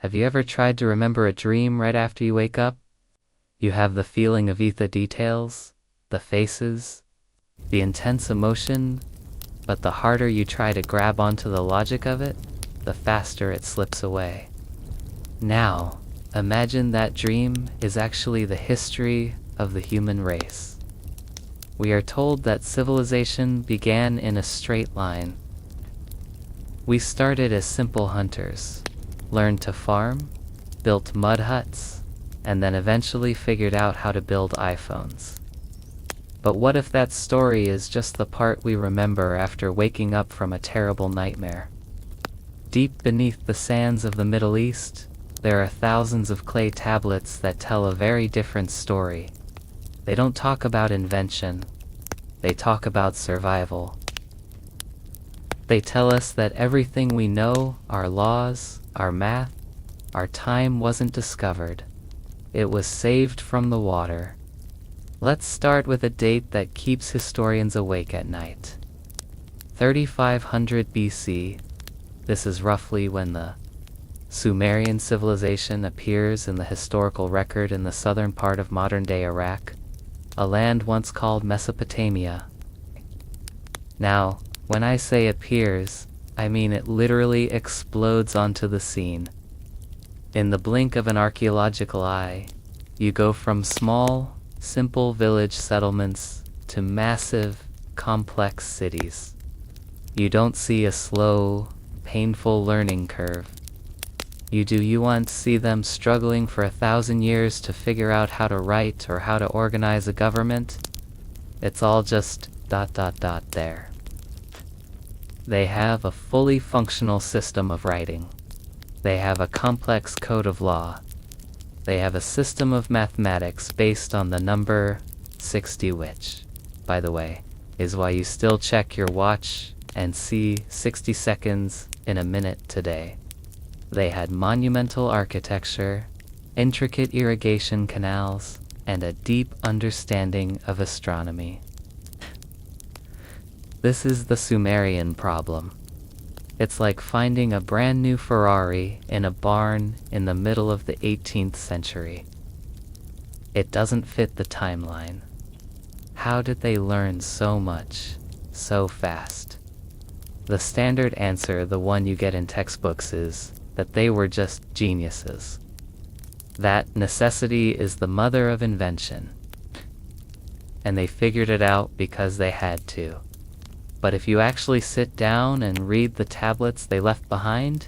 Have you ever tried to remember a dream right after you wake up? You have the feeling of the details, the faces, the intense emotion, but the harder you try to grab onto the logic of it, the faster it slips away. Now, imagine that dream is actually the history of the human race. We are told that civilization began in a straight line. We started as simple hunters, learned to farm, built mud huts, and then eventually figured out how to build iPhones. But what if that story is just the part we remember after waking up from a terrible nightmare? Deep beneath the sands of the Middle East, there are thousands of clay tablets that tell a very different story. They don't talk about invention. They talk about survival. They tell us that everything we know, our laws, our math, our time wasn't discovered. It was saved from the water. Let's start with a date that keeps historians awake at night. 3500 BC. This is roughly when the Sumerian civilization appears in the historical record in the southern part of modern-day Iraq, a land once called Mesopotamia. Now, when I say appears, I mean it literally explodes onto the scene. In the blink of an archaeological eye, you go from small, simple village settlements to massive, complex cities. You don't see a slow, painful learning curve. You once see them struggling for 1,000 years to figure out how to write or how to organize a government? It's all just ... there. They have a fully functional system of writing. They have a complex code of law. They have a system of mathematics based on the number 60, which, by the way, is why you still check your watch and see 60 seconds in a minute today. They had monumental architecture, intricate irrigation canals, and a deep understanding of astronomy. This is the Sumerian problem. It's like finding a brand new Ferrari in a barn in the middle of the 18th century. It doesn't fit the timeline. How did they learn so much, so fast? The standard answer, the one you get in textbooks, is that they were just geniuses. That necessity is the mother of invention. And they figured it out because they had to. But if you actually sit down and read the tablets they left behind,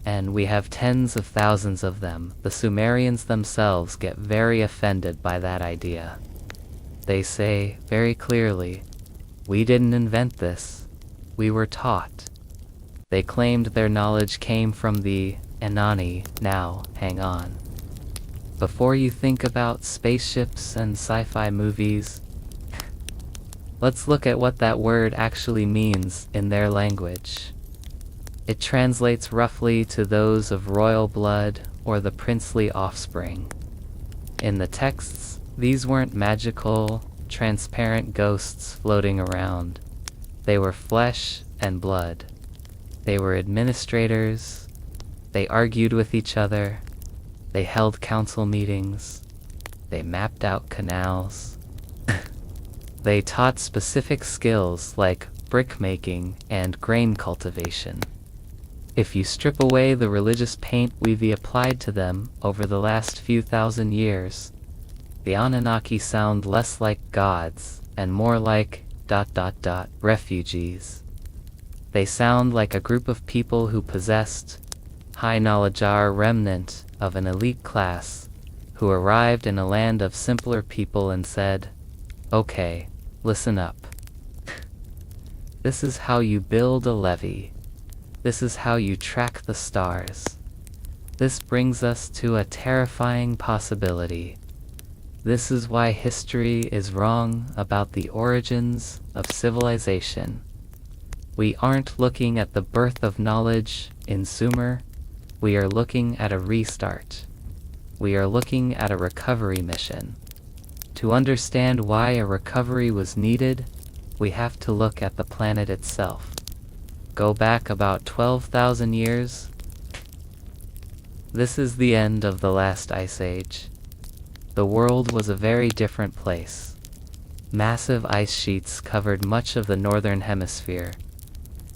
and we have tens of thousands of them, the Sumerians themselves get very offended by that idea. They say very clearly, "We didn't invent this, we were taught." They claimed their knowledge came from the Anunnaki. Now, hang on. Before you think about spaceships and sci-fi movies, let's look at what that word actually means in their language. It translates roughly to those of royal blood or the princely offspring. In the texts, these weren't magical, transparent ghosts floating around. They were flesh and blood. They were administrators. They argued with each other. They held council meetings. They mapped out canals. They taught specific skills like brickmaking and grain cultivation. If you strip away the religious paint we've applied to them over the last few thousand years, the Anunnaki sound less like gods and more like ... refugees. They sound like a group of people who possessed high knowledge, are remnant of an elite class who arrived in a land of simpler people and said, "Okay, listen up. This is how you build a levee. This is how you track the stars. This brings us to a terrifying possibility. This is why history is wrong about the origins of civilization. We aren't looking at the birth of knowledge in Sumer. We are looking at a restart. We are looking at a recovery mission. To understand why a recovery was needed, we have to look at the planet itself. Go back about 12,000 years. This is the end of the last ice age. The world was a very different place. Massive ice sheets covered much of the northern hemisphere.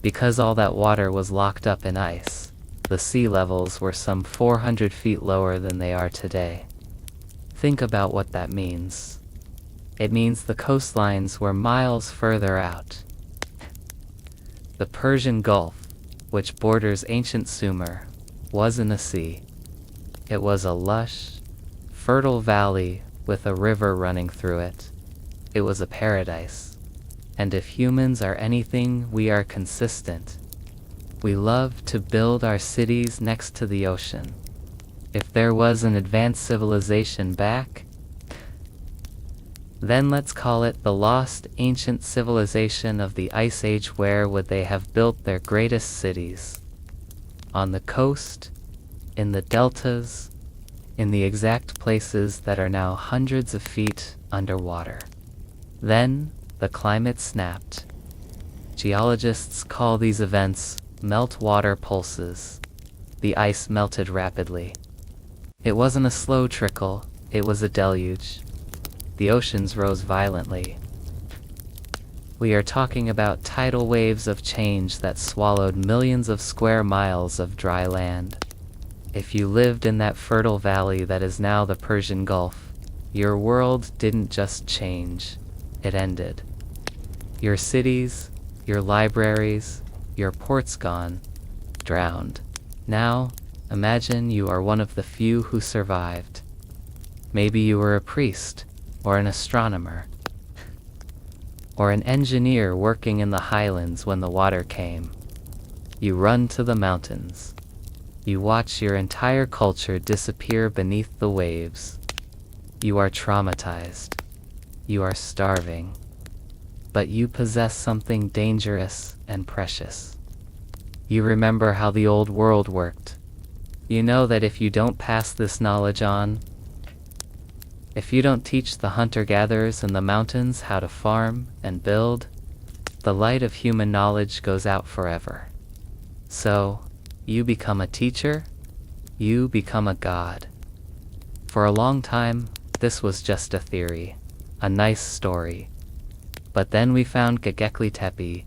Because all that water was locked up in ice, the sea levels were some 400 feet lower than they are today. Think about what that means. It means the coastlines were miles further out. The Persian Gulf, which borders ancient Sumer, wasn't a sea. It was a lush, fertile valley with a river running through it. It was a paradise. And if humans are anything, we are consistent. We love to build our cities next to the ocean. If there was an advanced civilization back, then let's call it the lost ancient civilization of the Ice Age. Where would they have built their greatest cities? On the coast, in the deltas, in the exact places that are now hundreds of feet underwater. Then, the climate snapped. Geologists call these events meltwater pulses. The ice melted rapidly. It wasn't a slow trickle, it was a deluge. The oceans rose violently. We are talking about tidal waves of change that swallowed millions of square miles of dry land. If you lived in that fertile valley that is now the Persian Gulf, your world didn't just change, it ended. Your cities, your libraries, your ports gone, drowned. Now, imagine you are one of the few who survived. Maybe you were a priest, or an astronomer, or an engineer working in the highlands when the water came. You run to the mountains. You watch your entire culture disappear beneath the waves. You are traumatized. You are starving. But you possess something dangerous and precious. You remember how the old world worked. You know that if you don't pass this knowledge on, if you don't teach the hunter-gatherers in the mountains how to farm and build, the light of human knowledge goes out forever. So, you become a teacher, you become a god. For a long time, this was just a theory, a nice story. But then we found Göbekli Tepe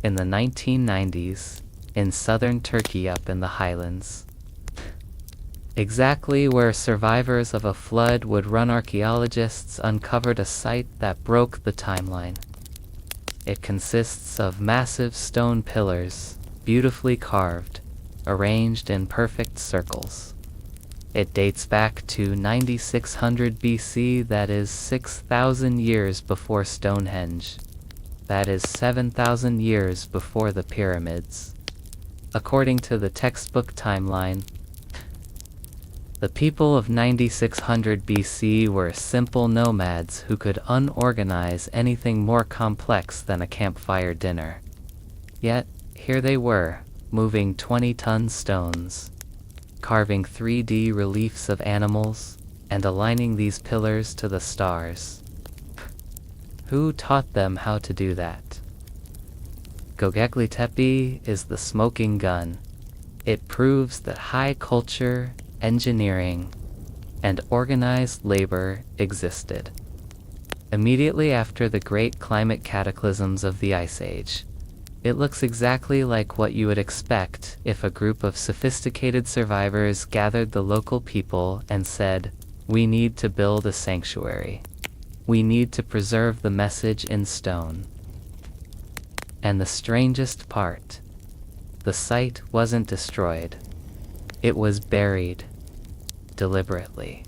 in the 1990s in southern Turkey up in the highlands. Exactly where survivors of a flood would run, archaeologists uncovered a site that broke the timeline. It consists of massive stone pillars, beautifully carved, arranged in perfect circles. It dates back to 9600 BC, that is 6,000 years before Stonehenge. That is 7,000 years before the pyramids. According to the textbook timeline, the people of 9600 BC were simple nomads who could unorganize anything more complex than a campfire dinner. Yet, here they were, moving 20-ton stones, carving 3D reliefs of animals, and aligning these pillars to the stars. Who taught them how to do that? Göbekli Tepe is the smoking gun. It proves that high culture, engineering, and organized labor existed. Immediately after the great climate cataclysms of the Ice Age, it looks exactly like what you would expect if a group of sophisticated survivors gathered the local people and said, "We need to build a sanctuary. We need to preserve the message in stone." And the strangest part, the site wasn't destroyed. It was buried, deliberately.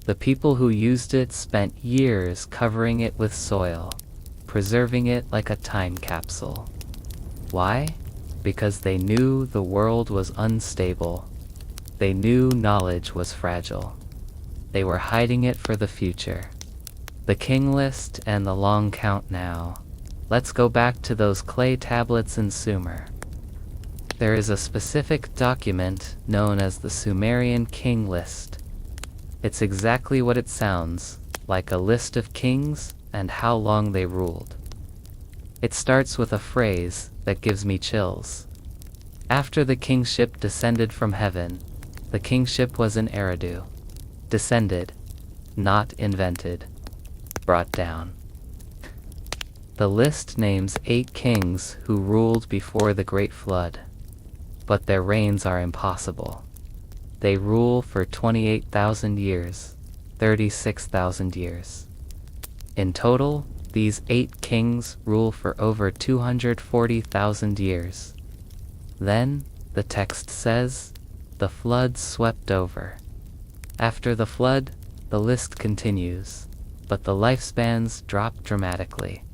The people who used it spent years covering it with soil, preserving it like a time capsule. Why? Because they knew the world was unstable. They knew knowledge was fragile. They were hiding it for the future. The King List and the long count now. Let's go back to those clay tablets in Sumer. There is a specific document known as the Sumerian King List. It's exactly what it sounds, like a list of kings and how long they ruled. It starts with a phrase that gives me chills. After the kingship descended from heaven, The kingship was in Eridu. Descended, not invented. Brought down. The list names 8 kings who ruled before the Great Flood, but their reigns are impossible. They rule for 28,000 years, 36,000 years. In total, these 8 kings rule for over 240,000 years. Then, the text says, the flood swept over. After the flood, the list continues, but the lifespans drop dramatically.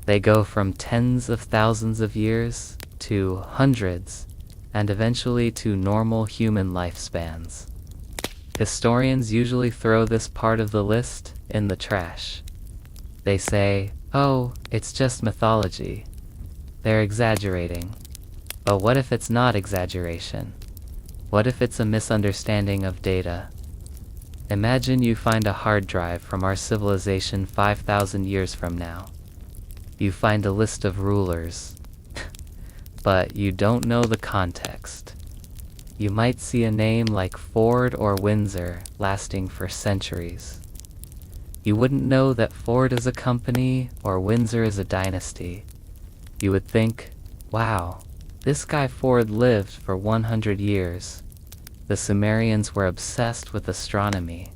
They go from tens of thousands of years to hundreds, and eventually to normal human lifespans. Historians usually throw this part of the list in the trash. They say, oh, it's just mythology. They're exaggerating. But what if it's not exaggeration? What if it's a misunderstanding of data? Imagine you find a hard drive from our civilization 5,000 years from now. You find a list of rulers, but you don't know the context. You might see a name like Ford or Windsor lasting for centuries. You wouldn't know that Ford is a company or Windsor is a dynasty. You would think, wow, this guy Ford lived for 100 years. The Sumerians were obsessed with astronomy.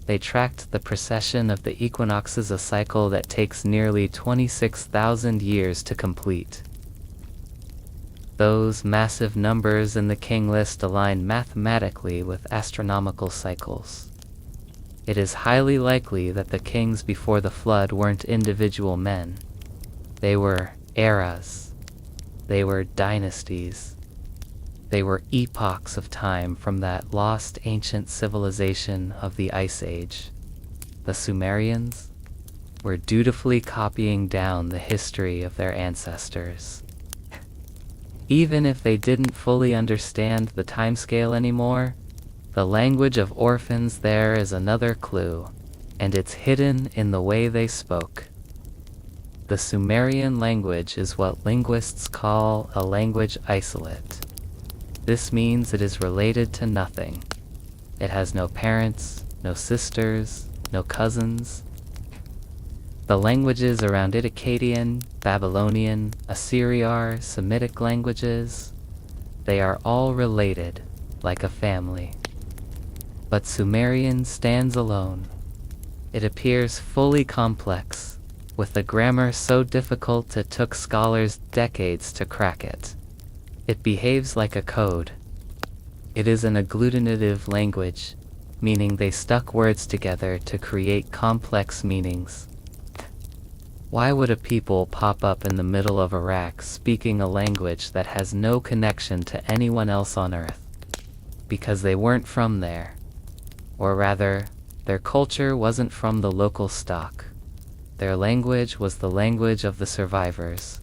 They tracked the precession of the equinoxes, a cycle that takes nearly 26,000 years to complete. Those massive numbers in the king list align mathematically with astronomical cycles. It is highly likely that the kings before the flood weren't individual men. They were eras. They were dynasties. They were epochs of time from that lost ancient civilization of the Ice Age. The Sumerians were dutifully copying down the history of their ancestors. Even if they didn't fully understand the timescale anymore, the language of orphans there is another clue, and it's hidden in the way they spoke. The Sumerian language is what linguists call a language isolate. This means it is related to nothing. It has no parents, no sisters, no cousins. The languages around it, Akkadian, Babylonian, Assyrian, Semitic languages, they are all related, like a family. But Sumerian stands alone. It appears fully complex, with a grammar so difficult it took scholars decades to crack it. It behaves like a code. It is an agglutinative language, meaning they stuck words together to create complex meanings. Why would a people pop up in the middle of Iraq speaking a language that has no connection to anyone else on Earth? Because they weren't from there. Or rather, their culture wasn't from the local stock. Their language was the language of the survivors.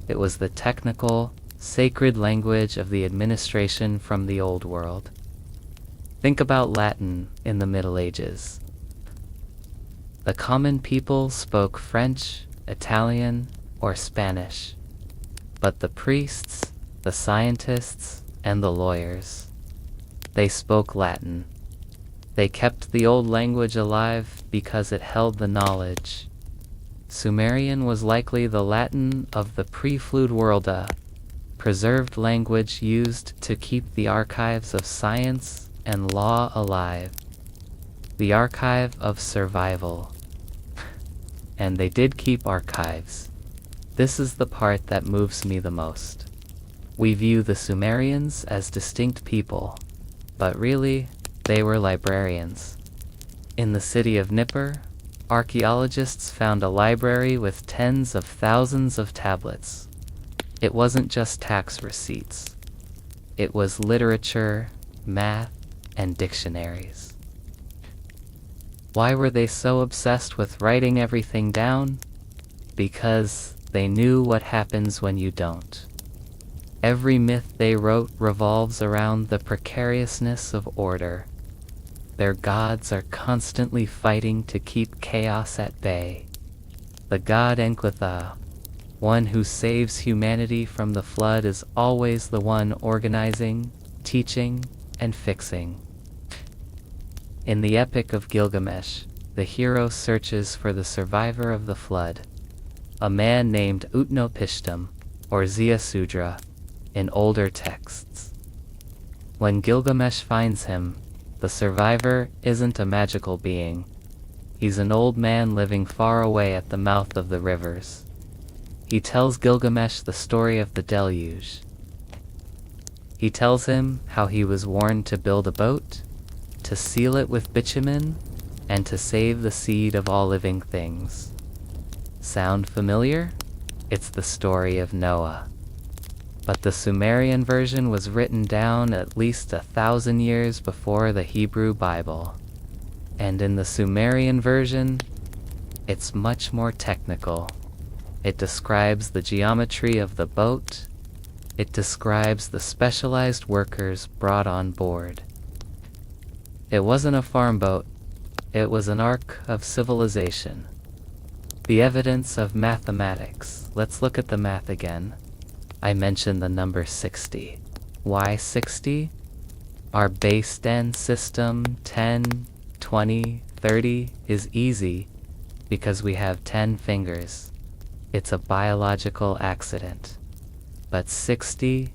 It was the technical, sacred language of the administration from the Old World. Think about Latin in the Middle Ages. The common people spoke French, Italian, or Spanish. But the priests, the scientists, and the lawyers, they spoke Latin. They kept the old language alive because it held the knowledge. Sumerian was likely the Latin of the pre-flood world, a preserved language used to keep the archives of science and law alive. The archive of survival. And they did keep archives. This is the part that moves me the most. We view the Sumerians as distinct people, but really, they were librarians. In the city of Nippur, archaeologists found a library with tens of thousands of tablets. It wasn't just tax receipts. It was literature, math, and dictionaries. Why were they so obsessed with writing everything down? Because they knew what happens when you don't. Every myth they wrote revolves around the precariousness of order. Their gods are constantly fighting to keep chaos at bay. The god Enkidu, one who saves humanity from the flood, is always the one organizing, teaching, and fixing. In the Epic of Gilgamesh, the hero searches for the survivor of the flood, a man named Utnapishtim, or Ziusudra, in older texts. When Gilgamesh finds him, the survivor isn't a magical being. He's an old man living far away at the mouth of the rivers. He tells Gilgamesh the story of the deluge. He tells him how he was warned to build a boat, to seal it with bitumen, and to save the seed of all living things. Sound familiar? It's the story of Noah. But the Sumerian version was written down at least 1,000 years before the Hebrew Bible. And in the Sumerian version, it's much more technical. It describes the geometry of the boat. It describes the specialized workers brought on board. It wasn't a farm boat. It was an ark of civilization. The evidence of mathematics. Let's look at the math again. I mentioned the number 60. Why 60? Our base 10 system, 10, 20, 30, is easy because we have 10 fingers. It's a biological accident. But 60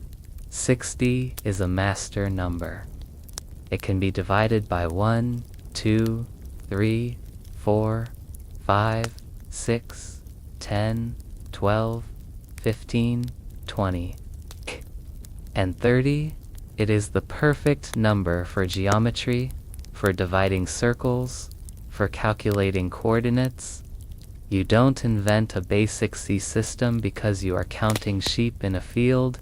is a master number. It can be divided by 1, 2, 3, 4, 5, 6, 10, 12, 15, 20. And 30, it is the perfect number for geometry, for dividing circles, for calculating coordinates. You don't invent a basic C system because you are counting sheep in a field.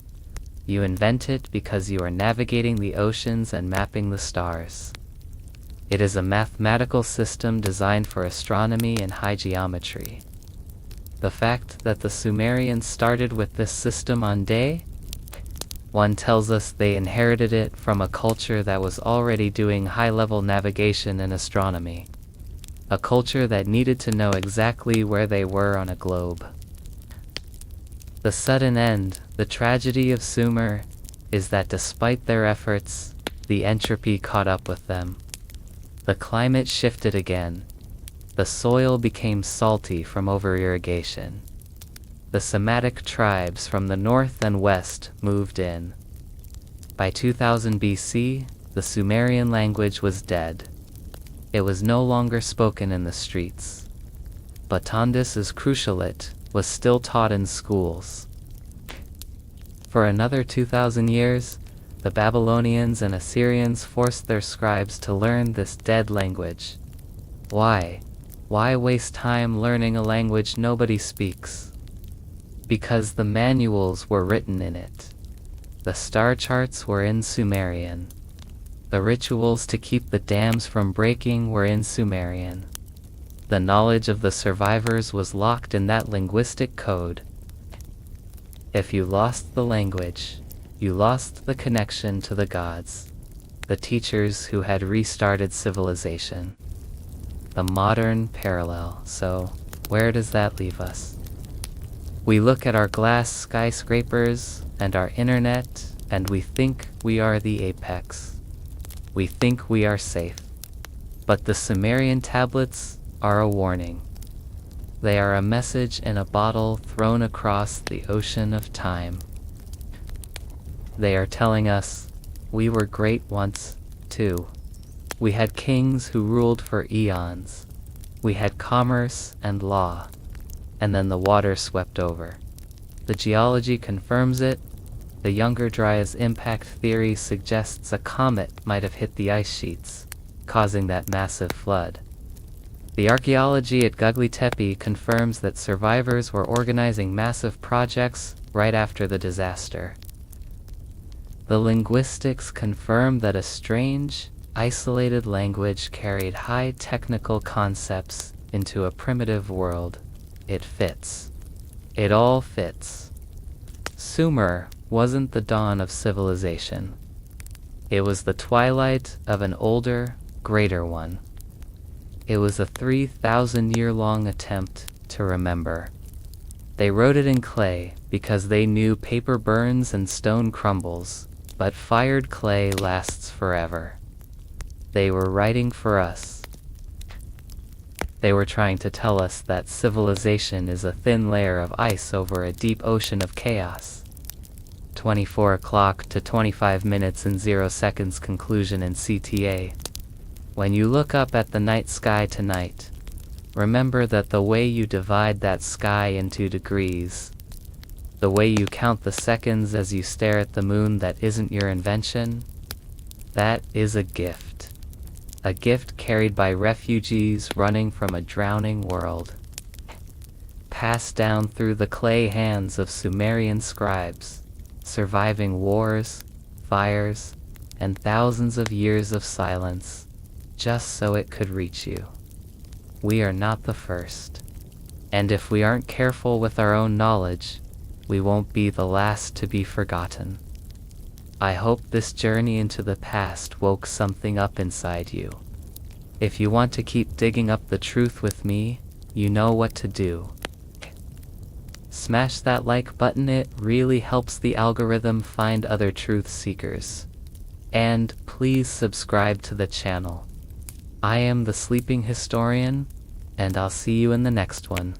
You invent it because you are navigating the oceans and mapping the stars. It is a mathematical system designed for astronomy and high geometry. The fact that the Sumerians started with this system on day 1 tells us they inherited it from a culture that was already doing high-level navigation and astronomy. A culture that needed to know exactly where they were on a globe. The sudden end, the tragedy of Sumer, is that despite their efforts, the entropy caught up with them. The climate shifted again. The soil became salty from over-irrigation. The Semitic tribes from the north and west moved in. By 2000 BC, the Sumerian language was dead. It was no longer spoken in the streets. But Tondus's crucialite was still taught in schools. For another 2,000 years, the Babylonians and Assyrians forced their scribes to learn this dead language. Why? Why waste time learning a language nobody speaks? Because the manuals were written in it. The star charts were in Sumerian. The rituals to keep the dams from breaking were in Sumerian. The knowledge of the survivors was locked in that linguistic code. If you lost the language, you lost the connection to the gods, the teachers who had restarted civilization. The modern parallel. So, where does that leave us? We look at our glass skyscrapers and our internet, and we think we are the apex. We think we are safe. But the Sumerian tablets are a warning. They are a message in a bottle thrown across the ocean of time. They are telling us, we were great once, too. We had kings who ruled for eons. We had commerce and law. And then the water swept over. The geology confirms it. The Younger Dryas impact theory suggests a comet might have hit the ice sheets, causing that massive flood. The archaeology at Göbekli Tepe confirms that survivors were organizing massive projects right after the disaster. The linguistics confirm that a strange, isolated language carried high technical concepts into a primitive world. It fits. It all fits. Sumer wasn't the dawn of civilization. It was the twilight of an older, greater one. It was a 3,000-year-long attempt to remember. They wrote it in clay because they knew paper burns and stone crumbles. But fired clay lasts forever. They were writing for us. They were trying to tell us that civilization is a thin layer of ice over a deep ocean of chaos. 24 o'clock to 25 minutes and 0 seconds conclusion in CTA. When you look up at the night sky tonight, remember that the way you divide that sky into degrees, the way you count the seconds as you stare at the moon that isn't your invention, that is a gift. A gift carried by refugees running from a drowning world. Passed down through the clay hands of Sumerian scribes, surviving wars, fires, and thousands of years of silence, just so it could reach you. We are not the first. And if we aren't careful with our own knowledge, we won't be the last to be forgotten. I hope this journey into the past woke something up inside you. If you want to keep digging up the truth with me, you know what to do. Smash that like button, it really helps the algorithm find other truth seekers. And please subscribe to the channel. I am the Sleeping Historian, and I'll see you in the next one.